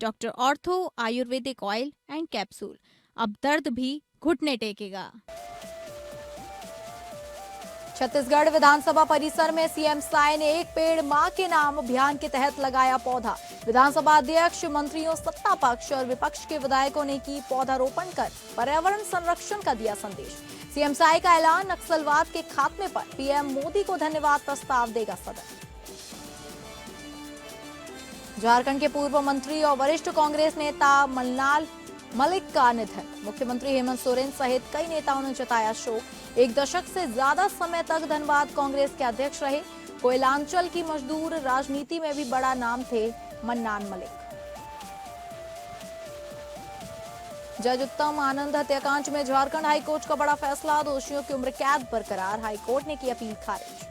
Doctor ortho Ayurvedic oil and capsule. अब दर्द भी घुटने टेकेगा। छत्तीसगढ़ विधानसभा परिसर में सीएम साय ने एक पेड़ मां के नाम अभियान के तहत लगाया पौधा। विधानसभा अध्यक्ष, मंत्रियों, सत्ता पक्ष और विपक्ष के विधायकों ने की पौधारोपण कर पर्यावरण संरक्षण का दिया संदेश। सीएम साय का ऐलान, नक्सलवाद के खात्मे पर पीएम मोदी को धन्यवाद प्रस्ताव देगा सदन। झारखंड के पूर्व मंत्री और वरिष्ठ कांग्रेस नेता मन्नाल मलिक का निधन। मुख्यमंत्री हेमंत सोरेन सहित कई नेताओं ने जताया शोक। एक दशक से ज्यादा समय तक धनबाद कांग्रेस के अध्यक्ष रहे। कोयलांचल की मजदूर राजनीति में भी बड़ा नाम थे मन्नान मलिक। जज उत्तम आनंद हत्याकांड में झारखंड हाईकोर्ट का बड़ा फैसला, दोषियों की उम्र कैद बरकरार। हाईकोर्ट ने की अपील खारिज।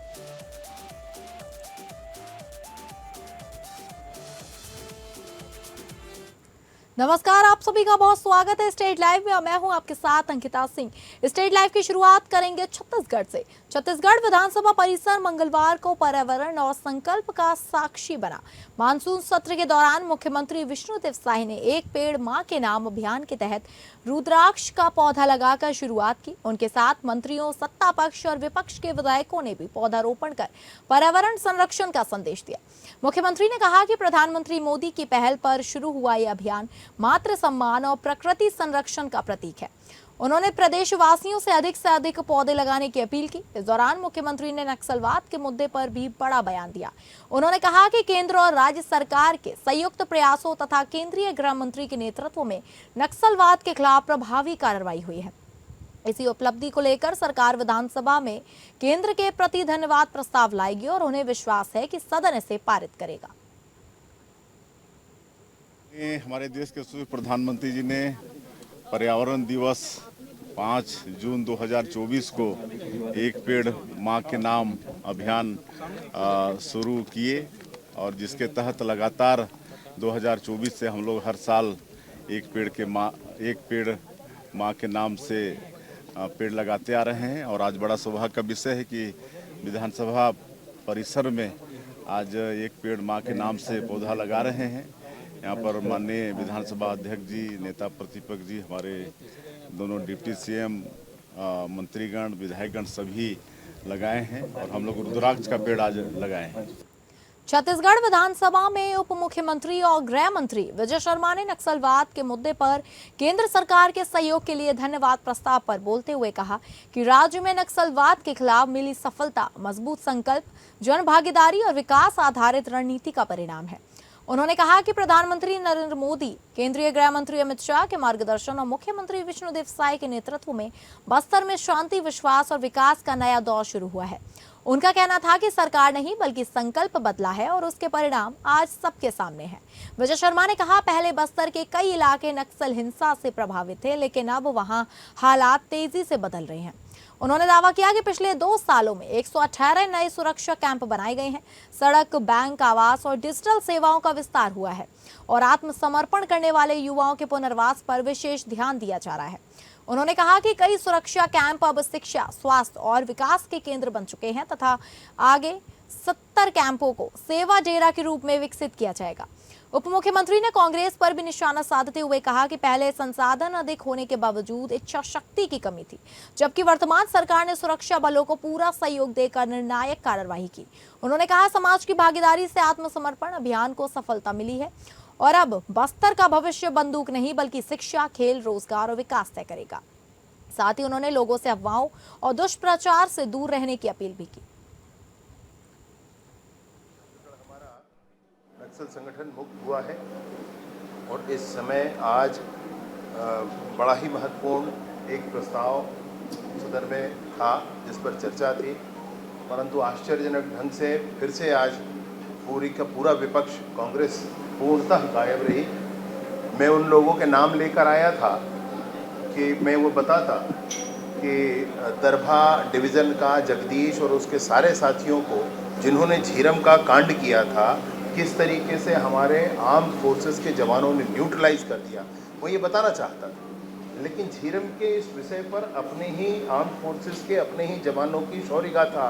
नमस्कार, आप सभी का बहुत स्वागत है स्टेट लाइव में। मैं हूं आपके साथ अंकिता सिंह। स्टेट लाइव की शुरुआत करेंगे छत्तीसगढ़ से। छत्तीसगढ़ विधानसभा परिसर मंगलवार को पर्यावरण और संकल्प का साक्षी बना। मानसून सत्र के दौरान मुख्यमंत्री विष्णुदेव साय ने एक पेड़ मां के नाम अभियान के तहत रुद्राक्ष का पौधा लगाकर शुरुआत की। उनके साथ मंत्रियों, सत्ता पक्ष और विपक्ष के विधायकों ने भी पौधारोपण कर पर्यावरण संरक्षण का संदेश दिया। मुख्यमंत्री ने कहा कि प्रधानमंत्री मोदी की पहल पर शुरू हुआ यह अभियान मातृ सम्मान और प्रकृति संरक्षण का प्रतीक है। उन्होंने प्रदेशवासियों से अधिक पौधे लगाने की अपील की। इस दौरान मुख्यमंत्री ने नक्सलवाद के मुद्दे पर भी बड़ा बयान दिया। उन्होंने कहा कि केंद्र और राज्य सरकार के संयुक्त प्रयासों तथा केंद्रीय गृह मंत्री के नेतृत्व में नक्सलवाद के खिलाफ प्रभावी कार्रवाई हुई है। इसी उपलब्धि को लेकर सरकार विधानसभा में केंद्र के प्रति धन्यवाद प्रस्ताव लाएगी और उन्हें विश्वास है कि सदन इसे पारित करेगा। हमारे देश के प्रधानमंत्री जी ने पर्यावरण दिवस 5 जून 2024 को एक पेड़ मां के नाम अभियान शुरू किए और जिसके तहत लगातार 2024 से हम लोग हर साल एक पेड़ मां के नाम से पेड़ लगाते आ रहे हैं। और आज बड़ा सौभाग्य का विषय है कि विधानसभा परिसर में आज एक पेड़ मां के नाम से पौधा लगा रहे हैं। यहाँ पर माननीय विधानसभा अध्यक्ष जी, नेता प्रतिपक्ष जी, हमारे दोनों डिप्टी सीएम, मंत्रीगण, विधायकगण सभी लगाए हैं और हम लोग रुद्राक्ष का पेड़ आज लगाए हैं। छत्तीसगढ़ विधानसभा में उप मुख्यमंत्री और गृह मंत्री विजय शर्मा ने नक्सलवाद के मुद्दे पर केंद्र सरकार के सहयोग के लिए धन्यवाद प्रस्ताव पर बोलते हुए कहा कि राज्य में नक्सलवाद के खिलाफ मिली सफलता मजबूत संकल्प, जन भागीदारी और विकास आधारित रणनीति का परिणाम है। उन्होंने कहा कि प्रधानमंत्री नरेंद्र मोदी, केंद्रीय गृह मंत्री अमित शाह के मार्गदर्शन और मुख्यमंत्री विष्णुदेव साय के नेतृत्व में बस्तर में शांति, विश्वास और विकास का नया दौर शुरू हुआ है। उनका कहना था कि सरकार नहीं बल्कि संकल्प बदला है और उसके परिणाम आज सबके सामने हैं। विजय शर्मा ने कहा, पहले बस्तर के कई इलाके नक्सल हिंसा से प्रभावित थे, लेकिन अब वहां हालात तेजी से बदल रहे हैं। उन्होंने दावा किया कि पिछले 2 सालों में 118 नए सुरक्षा कैंप बनाए गए हैं। सड़क, बैंक, आवास और डिजिटल सेवाओं का विस्तार हुआ है और आत्मसमर्पण करने वाले युवाओं के पुनर्वास पर विशेष ध्यान दिया जा रहा है। उन्होंने कहा कि कई सुरक्षा कैंप अब शिक्षा, स्वास्थ्य और विकास के केंद्र बन चुके हैं तथा आगे 70 कैंपों को सेवा डेरा के रूप में विकसित किया जाएगा। उप मुख्यमंत्री ने कांग्रेस पर भी निशाना साधते हुए कहा कि पहले संसाधन अधिक होने के बावजूद इच्छा शक्ति की कमी थी, जबकि वर्तमान सरकार ने सुरक्षा बलों को पूरा सहयोग देकर निर्णायक कार्रवाई की। उन्होंने कहा, समाज की भागीदारी से आत्मसमर्पण अभियान को सफलता मिली है और अब बस्तर का भविष्य बंदूक नहीं बल्कि शिक्षा, खेल, रोजगार और विकास तय करेगा। साथ ही उन्होंने लोगों से अफवाहों और दुष्प्रचार से दूर रहने की अपील भी की। नक्सल संगठन मुक्त हुआ है और इस समय आज बड़ा ही महत्वपूर्ण एक प्रस्ताव सदन में था जिस पर चर्चा थी, परंतु आश्चर्यजनक ढंग से फिर से आज पूरा विपक्ष, कांग्रेस पूर्णतः गायब रही। मैं उन लोगों के नाम लेकर आया था कि मैं वो बताता कि दरभा डिवीज़न का जगदीश और उसके सारे साथियों को जिन्होंने झीरम का कांड किया था, किस तरीके से हमारे आर्म्ड फोर्सेस के जवानों ने न्यूट्रलाइज कर दिया, वो ये बताना चाहता था। लेकिन झीरम के इस विषय पर अपने ही आर्म्ड फोर्सेस के अपने ही जवानों की शौर्य गाथा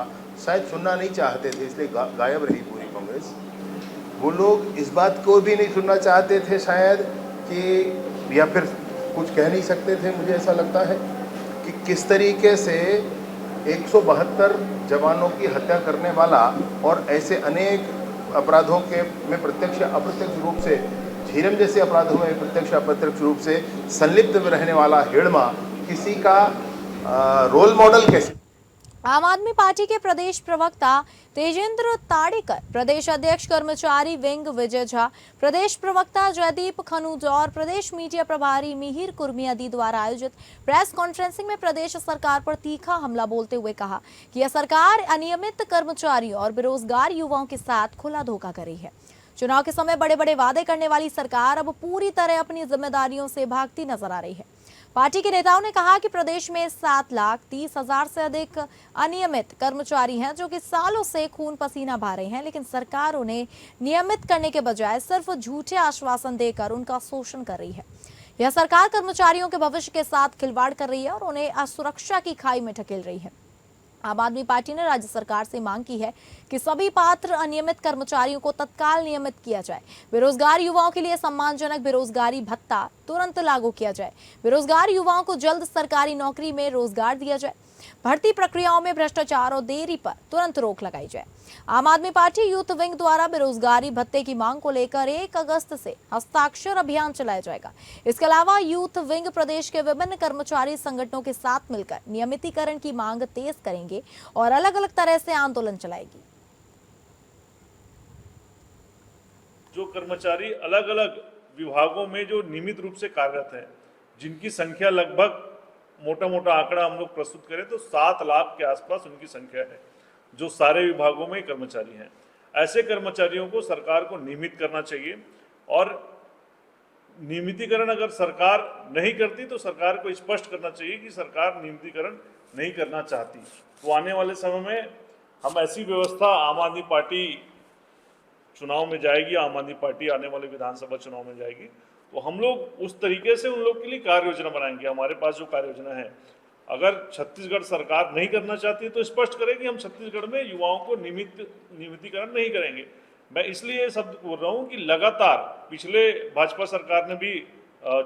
शायद सुनना नहीं चाहते थे, इसलिए गायब रही पूरी कांग्रेस। वो लोग इस बात को भी नहीं सुनना चाहते थे शायद कि, या फिर कुछ कह नहीं सकते थे, मुझे ऐसा लगता है कि किस तरीके से 172 जवानों की हत्या करने वाला और ऐसे अनेक अपराधों के में प्रत्यक्ष अप्रत्यक्ष रूप से, झीरम जैसे अपराधों में प्रत्यक्ष अप्रत्यक्ष रूप से संलिप्त रहने वाला हिड़मा किसी का रोल मॉडल कैसे। आम आदमी पार्टी के प्रदेश प्रवक्ता तेजेंद्र ताड़ेकर, प्रदेश अध्यक्ष कर्मचारी विंग विजय झा, प्रदेश प्रवक्ता जयदीप खनूज और प्रदेश मीडिया प्रभारी मिहिर कुर्मियादी द्वारा आयोजित प्रेस कॉन्फ्रेंसिंग में प्रदेश सरकार पर तीखा हमला बोलते हुए कहा कि यह सरकार अनियमित कर्मचारियों और बेरोजगार युवाओं के साथ खुला धोखा कर रही है। चुनाव के समय बड़े बड़े वादे करने वाली सरकार अब पूरी तरह अपनी जिम्मेदारियों से भागती नजर आ रही है। पार्टी के नेताओं ने कहा कि प्रदेश में 7,30,000 से अधिक अनियमित कर्मचारी हैं जो कि सालों से खून पसीना बहा रहे हैं, लेकिन सरकार उन्हें नियमित करने के बजाय सिर्फ झूठे आश्वासन देकर उनका शोषण कर रही है। यह सरकार कर्मचारियों के भविष्य के साथ खिलवाड़ कर रही है और उन्हें असुरक्षा की खाई में ढकेल रही है। आम आदमी पार्टी ने राज्य सरकार से मांग की है कि सभी पात्र अनियमित कर्मचारियों को तत्काल नियमित किया जाए। बेरोजगार युवाओं के लिए सम्मानजनक बेरोजगारी भत्ता तुरंत लागू किया जाए। बेरोजगार युवाओं को जल्द सरकारी नौकरी में रोजगार दिया जाए। भर्ती प्रक्रियाओं में भ्रष्टाचार और देरी पर तुरंत रोक लगाई जाए। आम आदमी पार्टी यूथ विंग द्वारा बेरोजगारी भत्ते की मांग को लेकर 1 अगस्त से हस्ताक्षर अभियान चलाया जाएगा। इसके अलावा यूथ विंग प्रदेश के विभिन्न कर्मचारी संगठनों के साथ मिलकर नियमितीकरण की मांग तेज करेंगे और अलग अलग तरह से आंदोलन चलाएगी। जो कर्मचारी अलग अलग विभागों में जो नियमित रूप से कार्यरत हैं, जिनकी संख्या लगभग मोटा मोटा आंकड़ा हम लोग प्रस्तुत करें तो 7 लाख के आसपास उनकी संख्या है, जो सारे विभागों में कर्मचारी हैं। ऐसे कर्मचारियों को सरकार को नियमित करना चाहिए और नियमितीकरण अगर सरकार नहीं करती तो सरकार को स्पष्ट करना चाहिए कि सरकार नियमितीकरण नहीं करना चाहती। तो आने वाले समय में हम ऐसी व्यवस्था, आम आदमी पार्टी चुनाव में जाएगी, आम आदमी पार्टी आने वाले विधानसभा चुनाव में जाएगी, तो हम लोग उस तरीके से उन लोग के लिए कार्य योजना बनाएंगे। हमारे पास जो कार्य योजना है, अगर छत्तीसगढ़ सरकार नहीं करना चाहती तो स्पष्ट करें कि हम छत्तीसगढ़ में युवाओं को नियमितीकरण नहीं करेंगे। मैं इसलिए ये शब्द बोल रहा हूँ कि लगातार पिछले भाजपा सरकार ने भी,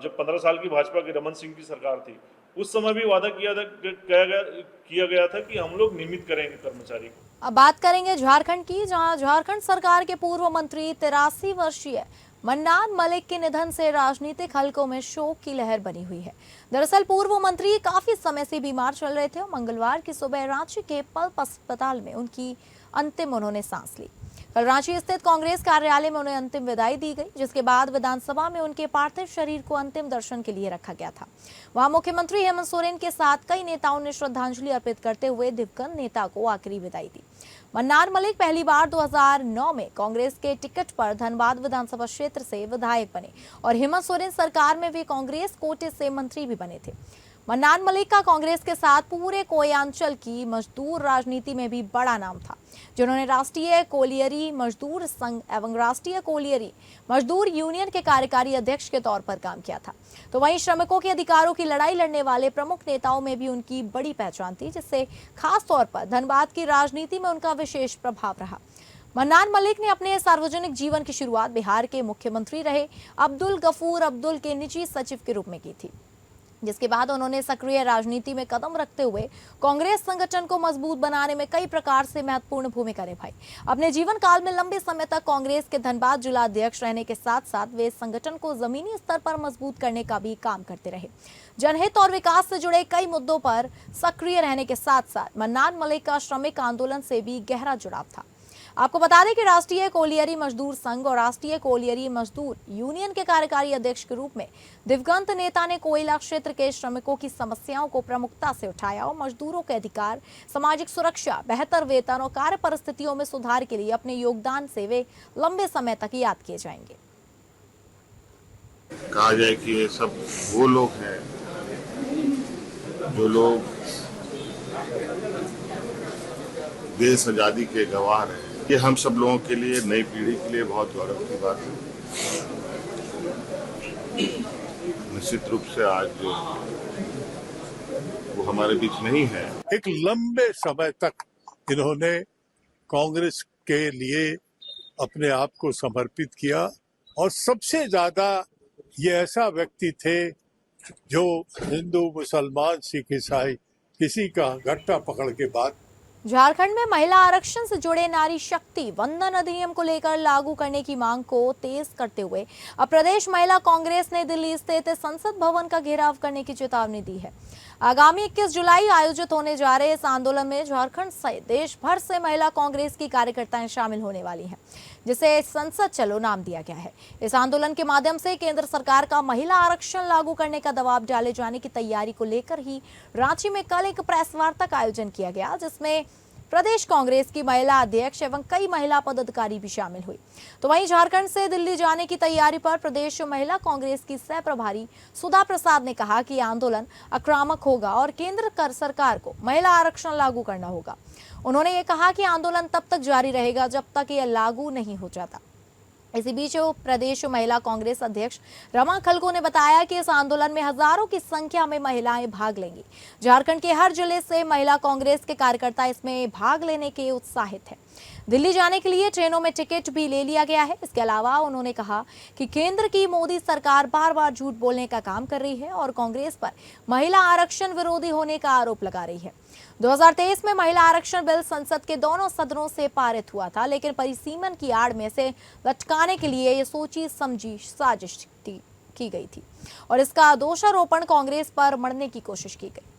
जब 15 साल की भाजपा की रमन सिंह की सरकार थी, उस समय भी वादा किया गया था कि हम लोग नियमित करेंगे कर्मचारी को। अब बात करेंगे झारखंड की, जहां झारखंड सरकार के पूर्व मंत्री 83 वर्षीय मन्नान मलिक के निधन से राजनीतिक हलकों में शोक की लहर बनी हुई है। दरअसल पूर्व मंत्री काफी समय से बीमार चल रहे थे और मंगलवार की सुबह रांची के पल्प अस्पताल में उनकी अंतिम उन्होंने सांस ली। कल रांची स्थित कांग्रेस कार्यालय में उन्हें अंतिम विदाई दी गई, जिसके बाद विधानसभा में उनके पार्थिव शरीर को अंतिम दर्शन के लिए रखा गया था। वहां मुख्यमंत्री हेमंत सोरेन के साथ कई नेताओं ने श्रद्धांजलि अर्पित करते हुए दिवंगत नेता को आखिरी विदाई दी। मन्नान मलिक पहली बार 2009 में कांग्रेस के टिकट पर धनबाद विधानसभा क्षेत्र से विधायक बने और हेमंत सोरेन सरकार में वे कांग्रेस कोटे से मंत्री भी बने थे। मन्नान मलिक का कांग्रेस के साथ पूरे कोयांचल की मजदूर राजनीति में भी बड़ा नाम था, जिन्होंने राष्ट्रीय कोलियरी मजदूर संघ एवं राष्ट्रीय कोलियरी मजदूर यूनियन के कार्यकारी अध्यक्ष के तौर पर काम किया था। तो वहीं श्रमिकों के अधिकारों की लड़ाई लड़ने वाले प्रमुख नेताओं में भी उनकी बड़ी पहचान थी, जिससे खास तौर पर धनबाद की राजनीति में उनका विशेष प्रभाव रहा। मन्नान मलिक ने अपने सार्वजनिक जीवन की शुरुआत बिहार के मुख्यमंत्री रहे अब्दुल गफूर अब्दुल के निजी सचिव के रूप में की थी, जिसके बाद उन्होंने सक्रिय राजनीति में कदम रखते हुए कांग्रेस संगठन को मजबूत बनाने में कई प्रकार से महत्वपूर्ण भूमिका निभाई। अपने जीवन काल में लंबे समय तक कांग्रेस के धनबाद जिला अध्यक्ष रहने के साथ साथ वे संगठन को जमीनी स्तर पर मजबूत करने का भी काम करते रहे। जनहित और विकास से जुड़े कई मुद्दों पर सक्रिय रहने के साथ साथ मन्नान मलिक का श्रमिक आंदोलन से भी गहरा जुड़ाव था। आपको बता दें कि राष्ट्रीय कोलियरी मजदूर संघ और राष्ट्रीय कोलियरी मजदूर यूनियन के कार्यकारी अध्यक्ष के रूप में दिवंगत नेता ने कोयला क्षेत्र के श्रमिकों की समस्याओं को प्रमुखता से उठाया और मजदूरों के अधिकार, सामाजिक सुरक्षा, बेहतर वेतन और कार्य परिस्थितियों में सुधार के लिए अपने योगदान से वे लंबे समय तक याद किए जाएंगे। कहा जाए कि ये सब वो लोग हैं जो लोग देश आजादी के गवाह हैं। ये हम सब लोगों के लिए, नई पीढ़ी के लिए बहुत गौरव की बात है। निश्चित रूप से आज जो वो हमारे बीच नहीं है। एक लंबे समय तक इन्होंने कांग्रेस के लिए अपने आप को समर्पित किया। और सबसे ज्यादा ये ऐसा व्यक्ति थे जो हिंदू, मुसलमान, सिख, ईसाई किसी का गट्टा पकड़ के बात। झारखंड में महिला आरक्षण से जुड़े नारी शक्ति वंदन अधिनियम को लेकर लागू करने की मांग को तेज करते हुए अब प्रदेश महिला कांग्रेस ने दिल्ली स्थित संसद भवन का घेराव करने की चेतावनी दी है। आगामी 21 जुलाई आयोजित होने जा रहे इस आंदोलन में झारखंड सहित देश भर से महिला कांग्रेस की कार्यकर्ताएं शामिल होने वाली हैं, जिसे संसद चलो नाम दिया गया है। इस आंदोलन के माध्यम से केंद्र सरकार का महिला आरक्षण लागू करने का दबाव डाले जाने की तैयारी को लेकर ही रांची में कल एक प्रेस वार्ता का आयोजन किया गया, जिसमें प्रदेश कांग्रेस की महिला अध्यक्ष एवं कई महिला पदाधिकारी भी शामिल हुई। तो वहीं झारखंड से दिल्ली जाने की तैयारी पर प्रदेश महिला कांग्रेस की सह प्रभारी सुधा प्रसाद ने कहा कि आंदोलन आक्रामक होगा और केंद्र सरकार को महिला आरक्षण लागू करना होगा। उन्होंने ये कहा कि आंदोलन तब तक जारी रहेगा जब तक यह लागू नहीं हो जाता। इसी बीच प्रदेश महिला कांग्रेस अध्यक्ष रमा खलको ने बताया कि इस आंदोलन में हजारों की संख्या में महिलाएं भाग लेंगी। झारखंड के हर जिले से महिला कांग्रेस के कार्यकर्ता इसमें भाग लेने के उत्साहित हैं। दिल्ली जाने के लिए ट्रेनों में टिकट भी ले लिया गया है। इसके अलावा उन्होंने कहा कि केंद्र की मोदी सरकार बार बार झूठ बोलने का काम कर रही है और कांग्रेस पर महिला आरक्षण विरोधी होने का आरोप लगा रही है। 2023 में महिला आरक्षण बिल संसद के दोनों सदनों से पारित हुआ था, लेकिन परिसीमन की आड़ में से लटकाने के लिए ये सोची समझी साजिश की गई थी और इसका दोषारोपण कांग्रेस पर मढ़ने की कोशिश की गई।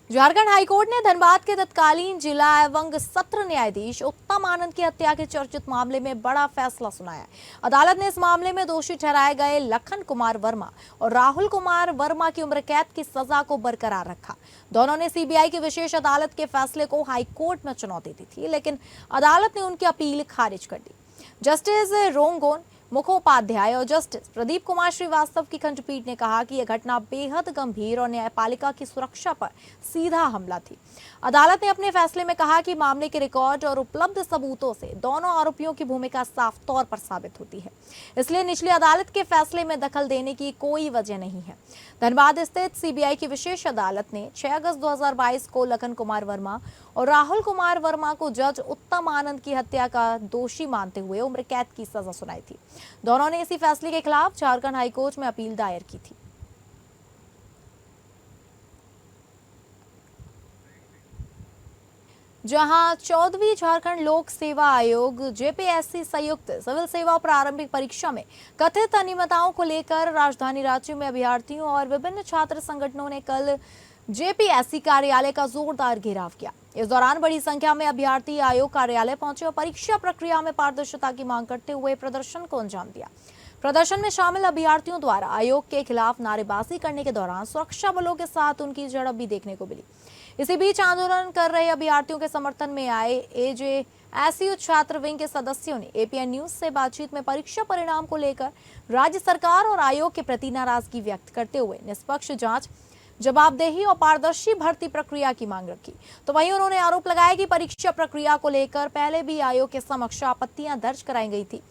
झारखंड हाईकोर्ट ने धनबाद के तत्कालीन जिला एवं सत्र न्यायाधीश उत्तम आनंद की हत्या के चर्चित मामले में बड़ा फैसला सुनाया। अदालत ने इस मामले में दोषी ठहराए गए लखन कुमार वर्मा और राहुल कुमार वर्मा की उम्र कैद की सजा को बरकरार रखा। दोनों ने सीबीआई की विशेष अदालत के फैसले को हाईकोर्ट में चुनौती दी थी, लेकिन अदालत ने उनकी अपील खारिज कर दी। जस्टिस रोंगोन मुखोपाध्याय और जस्टिस प्रदीप कुमार श्रीवास्तव की खंडपीठ ने कहा कि यह घटना बेहद गंभीर और न्यायपालिका की सुरक्षा पर सीधा हमला थी। अदालत ने अपने फैसले में कहा कि मामले के रिकॉर्ड और उपलब्ध सबूतों से दोनों आरोपियों की भूमिका साफ तौर पर साबित होती है, इसलिए निचली अदालत के फैसले में दखल देने की कोई वजह नहीं है। धनबाद स्थित सीबीआई की विशेष अदालत ने 6 अगस्त 2022 को लखन कुमार वर्मा और राहुल कुमार वर्मा को जज उत्तम आनंद की हत्या का दोषी मानते हुए उम्र कैद की सजा सुनाई थी। दोनों ने इसी फैसले के खिलाफ झारखंड हाईकोर्ट में अपील दायर की थी। जहां 14वीं झारखंड लोक सेवा आयोग जेपीएससी संयुक्त सिविल सेवा प्रारंभिक परीक्षा में कथित अनियमितताओं को लेकर राजधानी रांची में अभ्यर्थियों और विभिन्न छात्र संगठनों ने कल जेपीएससी कार्यालय का जोरदार घेराव किया। इस दौरान बड़ी संख्या में अभ्यर्थी आयोग कार्यालय पहुंचे और परीक्षा प्रक्रिया में पारदर्शिता की मांग करते हुए प्रदर्शन को अंजाम दिया। प्रदर्शन में शामिल अभ्यर्थियों द्वारा आयोग के खिलाफ नारेबाजी करने के दौरान सुरक्षा बलों के साथ उनकी झड़प भी देखने को मिली। इसी बीच आंदोलन कर रहे अभ्यर्थियों के समर्थन में आए एजेएसयू छात्र विंग के सदस्यों ने एपीएन न्यूज से बातचीत में परीक्षा परिणाम को लेकर राज्य सरकार और आयोग के प्रति नाराजगी व्यक्त करते हुए निष्पक्ष जांच, जवाबदेही और पारदर्शी भर्ती प्रक्रिया की मांग रखी। तो वहीं उन्होंने आरोप लगाया कि परीक्षा प्रक्रिया को लेकर पहले भी आयोग के समक्ष आपत्तियां दर्ज कराई गई थी,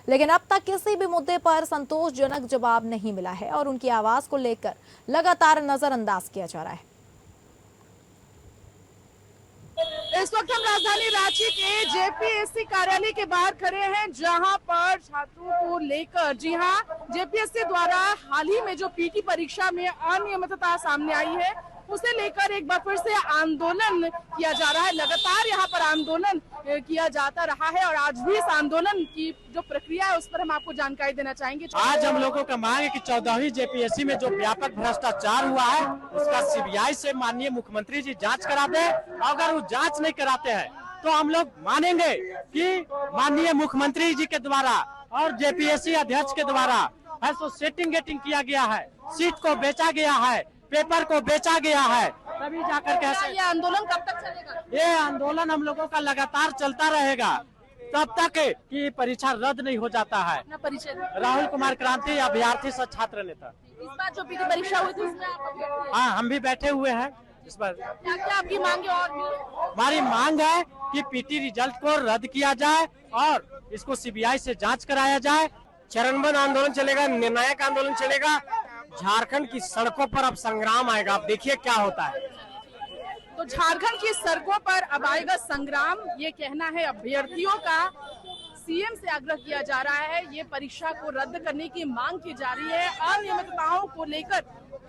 लेकिन अब तक किसी भी मुद्दे पर संतोषजनक जवाब नहीं मिला है और उनकी आवाज को लेकर लगातार नजरअंदाज किया जा रहा है। इस वक्त हम राजधानी रांची के जेपीएससी कार्यालय के बाहर खड़े हैं, जहां पर छात्रों को लेकर, जी हां, जेपीएससी द्वारा हाल ही में जो पीटी परीक्षा में अनियमितता सामने आई है उसे लेकर एक बार फिर से आंदोलन किया जा रहा है। लगातार यहां पर आंदोलन किया जाता रहा है और आज भी इस आंदोलन की जो प्रक्रिया है उस पर हम आपको जानकारी देना चाहेंगे। आज हम लोगों का मांग है कि 14वीं जेपीएससी में जो व्यापक भ्रष्टाचार हुआ है उसका सीबीआई से माननीय मुख्यमंत्री जी जांच करा दे। अगर वो जांच नहीं कराते हैं तो हम लोग मानेंगे कि माननीय मुख्यमंत्री जी के द्वारा और जेपीएससी अध्यक्ष के द्वारा सेटिंग गेटिंग किया गया है, सीट को बेचा गया है, पेपर को बेचा गया है, तभी जाकर कैसे। ये आंदोलन कब तक चलेगा? ये आंदोलन हम लोगों का लगातार चलता रहेगा तब तक कि परीक्षा रद्द नहीं हो जाता है। राहुल कुमार क्रांति अभ्यर्थी सह छात्र नेता। इस बार जो पीटी परीक्षा हुई थी उसमें आप हाँ, हम भी बैठे हुए हैं। इस पर क्या आपकी मांग है? और हमारी मांग है कि पीटी रिजल्ट को रद्द किया जाए और इसको सीबीआई से जांच कराया जाए। चरणबद्ध आंदोलन चलेगा, निर्णायक आंदोलन चलेगा। झारखंड की सड़कों पर अब संग्राम आएगा। अब देखिए क्या होता है। तो झारखंड की सड़कों पर अब आएगा संग्राम, ये कहना है अभ्यर्थियों का। सीएम से आग्रह किया जा रहा है, ये परीक्षा को रद्द करने की मांग की जा रही है। अनियमितताओं को लेकर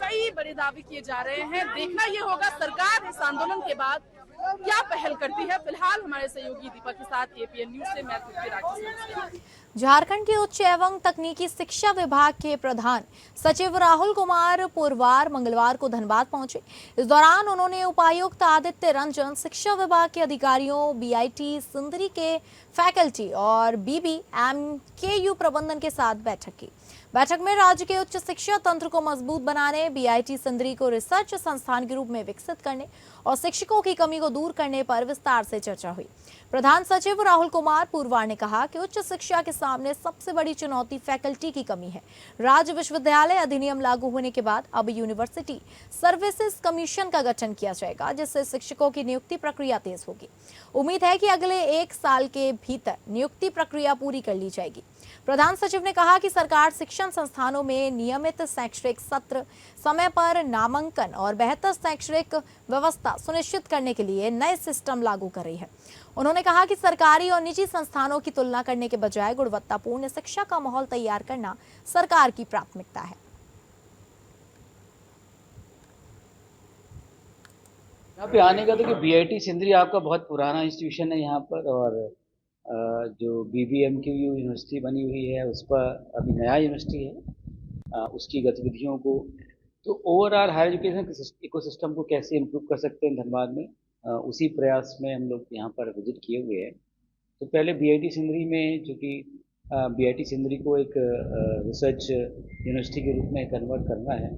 कई बड़े दावे किए जा रहे हैं। देखना ये होगा सरकार इस आंदोलन के बाद क्या पहल करती है। फिलहाल हमारे सहयोगी दीपक के साथ एपीएन न्यूज से मैं तृप्ति राठी। झारखंड के उच्च एवं तकनीकी शिक्षा विभाग के प्रधान सचिव राहुल कुमार पुरवार मंगलवार को धनबाद पहुंचे। इस दौरान उन्होंने उपायुक्त आदित्य रंजन, शिक्षा विभाग के अधिकारियों, बीआईटी सिंदरी के फैकल्टी और बीबीएमकेयू प्रबंधन के साथ बैठक की। बैठक में राज्य के उच्च शिक्षा तंत्र को मजबूत बनाने, बीआईटी सिंदरी को रिसर्च संस्थान के रूप में विकसित करने और शिक्षकों की कमी को दूर करने पर विस्तार से चर्चा हुई। प्रधान सचिव राहुल कुमार पुरवार ने कहा कि उच्च शिक्षा के सामने सबसे बड़ी चुनौती फैकल्टी की कमी है। राज्य विश्वविद्यालय अधिनियम लागू होने के बाद अब यूनिवर्सिटी सर्विसेज कमीशन का गठन किया जाएगा, जिससे शिक्षकों की नियुक्ति प्रक्रिया तेज होगी। उम्मीद है कि अगले 1 साल के भीतर नियुक्ति प्रक्रिया पूरी कर ली जाएगी। प्रधान सचिव ने कहा कि सरकार शिक्षण संस्थानों में नियमित शैक्षणिक सत्र, समय पर नामांकन और बेहतर शैक्षणिक व्यवस्था सुनिश्चित करने के लिए नए सिस्टम लागू कर रही है। उन्होंने कहा कि सरकारी और निजी संस्थानों की तुलना करने के बजाय गुणवत्तापूर्ण शिक्षा का माहौल तैयार करना सरकार की प्राथमिकता है। यहाँ पे आने का देखिए, बीआईटी सिंदरी आपका बहुत पुराना इंस्टीट्यूशन है यहाँ पर, और जो बीबीएमकेयू यूनिवर्सिटी बनी हुई है उस पर अभी नया यूनिवर्सिटी है, उसकी गतिविधियों को तो ओवरऑल हायर एजुकेशन इकोसिस्टम को कैसे इम्प्रूव कर सकते हैं धनबाद में, उसी प्रयास में हम लोग यहाँ पर विजिट किए हुए हैं। तो पहले बीआईटी सिंदरी में, जो कि बीआईटी सिंदरी को एक रिसर्च यूनिवर्सिटी के रूप में कन्वर्ट करना है,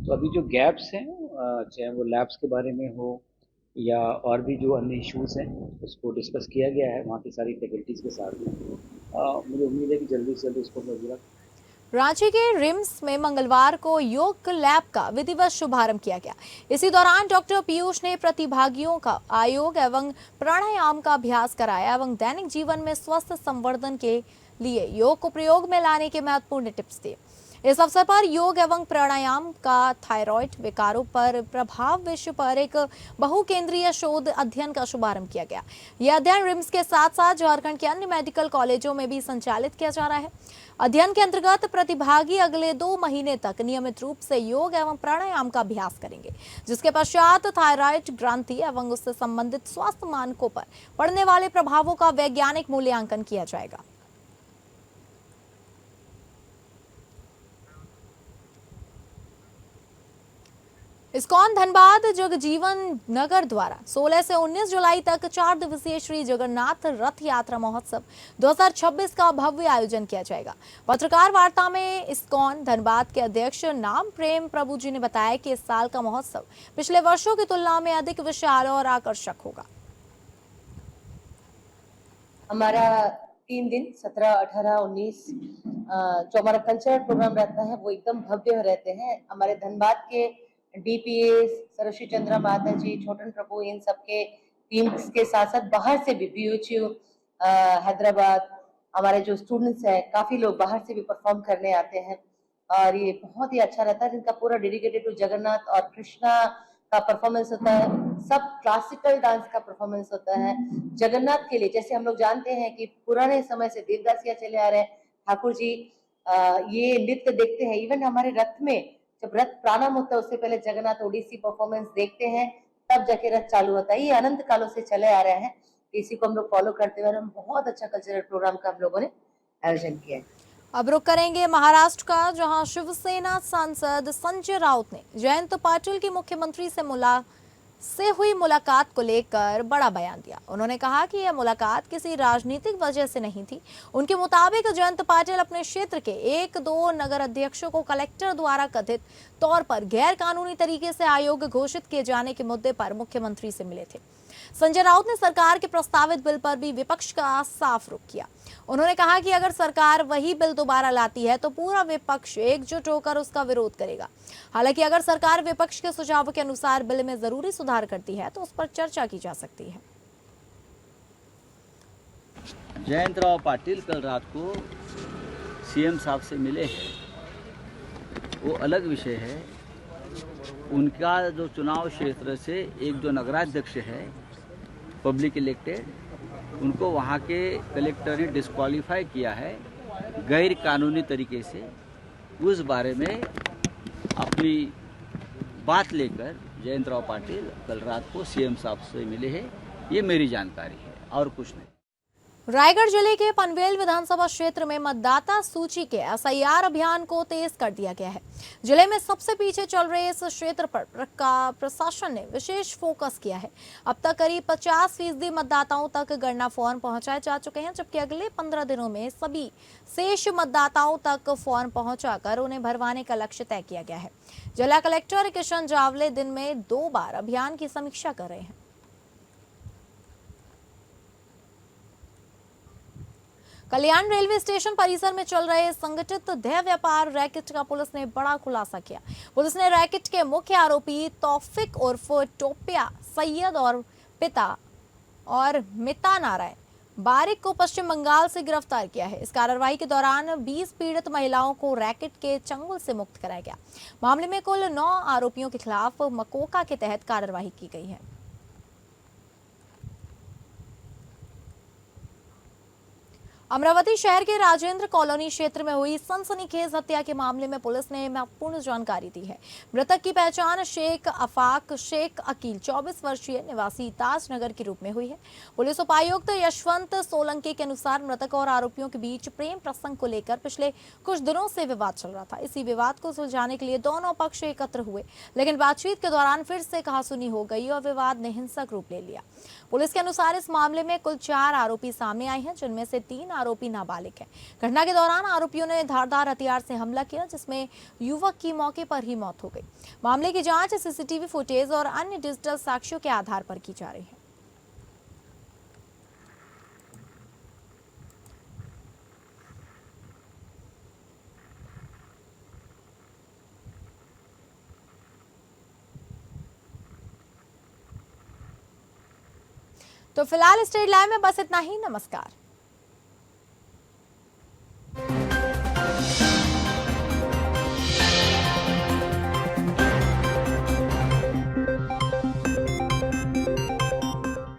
तो अभी जो गैप्स हैं, चाहे वो लैब्स के बारे में हो या और भी जो अन्य इश्यूज हैं, उसको डिस्कस किया गया है वहाँ की सारी फैकल्टीज़ के साथ में। मुझे उम्मीद है कि जल्दी से जल्दी उसको मंजूर। रांची के रिम्स में मंगलवार को योग लैब का विधिवत शुभारंभ किया गया। इसी दौरान डॉक्टर पीयूष ने प्रतिभागियों का आयोग एवं प्राणायाम का अभ्यास कराया एवं दैनिक जीवन में स्वस्थ संवर्धन के लिए योग को प्रयोग में लाने के महत्वपूर्ण टिप्स दिए। इस अवसर पर योग एवं प्राणायाम का थायराइड विकारों पर प्रभाव विषय पर एक बहुकेंद्रीय शोध अध्ययन का शुभारंभ किया गया। यह अध्ययन रिम्स के साथ साथ झारखंड के अन्य मेडिकल कॉलेजों में भी संचालित किया जा रहा है। अध्ययन के अंतर्गत प्रतिभागी अगले 2 महीने तक नियमित रूप से योग एवं प्राणायाम का अभ्यास करेंगे, जिसके पश्चात थायराइड ग्रंथि एवं उससे संबंधित स्वास्थ्य मानकों पर पड़ने वाले प्रभावों का वैज्ञानिक मूल्यांकन किया जाएगा। इस्कॉन धनबाद जगजीवन नगर द्वारा 16 से 19 जुलाई तक 4 दिवसीय श्री जगन्नाथ रथ यात्रा महोत्सव 2026 का भव्य आयोजन किया जाएगा। पत्रकार वार्ता में इस्कॉन धनबाद के अध्यक्ष नाम प्रेम प्रभु जी ने बताया कि इस साल का महोत्सव पिछले वर्षों की तुलना में अधिक विशाल और आकर्षक होगा। हमारा 3 दिन 17, 18, 19 जो हमारा कल्चरल प्रोग्राम रहता है वो एकदम भव्य रहते हैं। हमारे धनबाद के डीपीएस, सरस्वती चंद्रा माता जी, छोटन प्रभु, इन सबके टीम्स के साथ साथ बाहर से भी बीयूचयू हैदराबाद, हमारे जो स्टूडेंट्स हैं, काफी लोग बाहर से भी परफॉर्म करने आते हैं और ये बहुत ही अच्छा रहता है। जिनका पूरा डेडिकेटेड टू जगन्नाथ और कृष्णा का परफॉर्मेंस होता है। सब क्लासिकल डांस का परफॉर्मेंस होता है जगन्नाथ के लिए। जैसे हम लोग जानते हैं कि पुराने समय से देवदासियां चले आ रहे हैं, ठाकुर जी ये नृत्य देखते हैं। इवन हमारे रथ में जब रथ प्रारंभ होता है उससे पहले जगन्नाथ ओडिसी परफॉर्मेंस देखते हैं, तब जाके रथ चालू होता है। ये अनंत कालों से चले आ रहे हैं, इसी को हम लोग फॉलो करते हुए हम बहुत अच्छा कल्चरल प्रोग्राम का हम लोगों ने आयोजन किया है। अब रुक करेंगे महाराष्ट्र का, जहां शिवसेना सांसद संजय राउत ने जयंत पाटिल की मुख्यमंत्री से हुई मुलाकात को लेकर बड़ा बयान दिया। उन्होंने कहा कि यह मुलाकात किसी राजनीतिक वजह से नहीं थी। उनके मुताबिक जयंत पाटिल अपने क्षेत्र के 1-2 नगर अध्यक्षों को कलेक्टर द्वारा कथित तौर पर गैर कानूनी तरीके से अयोग्य घोषित किए जाने के मुद्दे पर मुख्यमंत्री से मिले थे। संजय राउत ने सरकार के प्रस्तावित बिल पर भी विपक्ष का साफ रुख किया। उन्होंने कहा कि अगर सरकार वही बिल दोबारा लाती है तो पूरा विपक्ष एकजुट होकर उसका विरोध करेगा। हालांकि अगर सरकार विपक्ष के सुझावों के अनुसार बिल में जरूरी सुधार करती है तो उस पर चर्चा की जा सकती है। जयंतराव पाटिल कल रात को सीएम साहब से मिले हैं, वो अलग विषय है। उनका जो चुनाव क्षेत्र से एक जो नगराध्यक्ष है पब्लिक इलेक्टेड, उनको वहाँ के कलेक्टर ने डिस्क्वालीफाई किया है गैर कानूनी तरीके से। उस बारे में अपनी बात लेकर जयंतराव पाटिल कल रात को सीएम साहब से मिले हैं, ये मेरी जानकारी है और कुछ नहीं। रायगढ़ जिले के पनवेल विधानसभा क्षेत्र में मतदाता सूची के एसआईआर अभियान को तेज कर दिया गया है। जिले में सबसे पीछे चल रहे इस क्षेत्र पर प्रशासन ने विशेष फोकस किया है। अब तक करीब 50% मतदाताओं तक गणना फॉर्म पहुंचाए जा चुके हैं, जबकि अगले 15 दिनों में सभी शेष मतदाताओं तक फॉर्म पहुंचाकर उन्हें भरवाने का लक्ष्य तय किया गया है। जिला कलेक्टर किशन जावले दिन में 2 बार अभियान की समीक्षा कर रहे हैं। कल्याण रेलवे स्टेशन परिसर में चल रहे संगठित देह व्यापार रैकेट का पुलिस ने बड़ा खुलासा किया। पुलिस ने रैकेट के मुख्य आरोपी तौफिक उर्फ टोपिया सैयद और पिता और मिता नारायण बारिक को पश्चिम बंगाल से गिरफ्तार किया है। इस कार्रवाई के दौरान 20 पीड़ित महिलाओं को रैकेट के चंगुल से मुक्त कराया गया। मामले में कुल 9 आरोपियों के खिलाफ मकोका के तहत कार्रवाई की गई है। अमरावती शहर के राजेंद्र कॉलोनी क्षेत्र में हुई सनसनीखेज हत्या के मामले में पुलिस ने महत्वपूर्ण जानकारी दी है। मृतक की पहचान शेख अफाक शेख अकील 24 वर्षीय निवासी ताजनगर के रूप में हुई है। पुलिस उपायुक्त यशवंत सोलंकी के अनुसार मृतक और आरोपियों के बीच प्रेम प्रसंग को लेकर पिछले कुछ दिनों से विवाद चल रहा था। इसी विवाद को सुलझाने के लिए दोनों पक्ष एकत्र हुए, लेकिन बातचीत के दौरान फिर से कहासुनी हो गई और विवाद ने हिंसक रूप ले लिया। पुलिस के अनुसार इस मामले में कुल 4 आरोपी सामने आए हैं, जिनमें से 3 आरोपी नाबालिग हैं। घटना के दौरान आरोपियों ने धारदार हथियार से हमला किया, जिसमें युवक की मौके पर ही मौत हो गई। मामले की जांच सीसीटीवी फुटेज और अन्य डिजिटल साक्ष्यों के आधार पर की जा रही है। तो फिलहाल स्टेट लाइव में बस इतना ही। नमस्कार।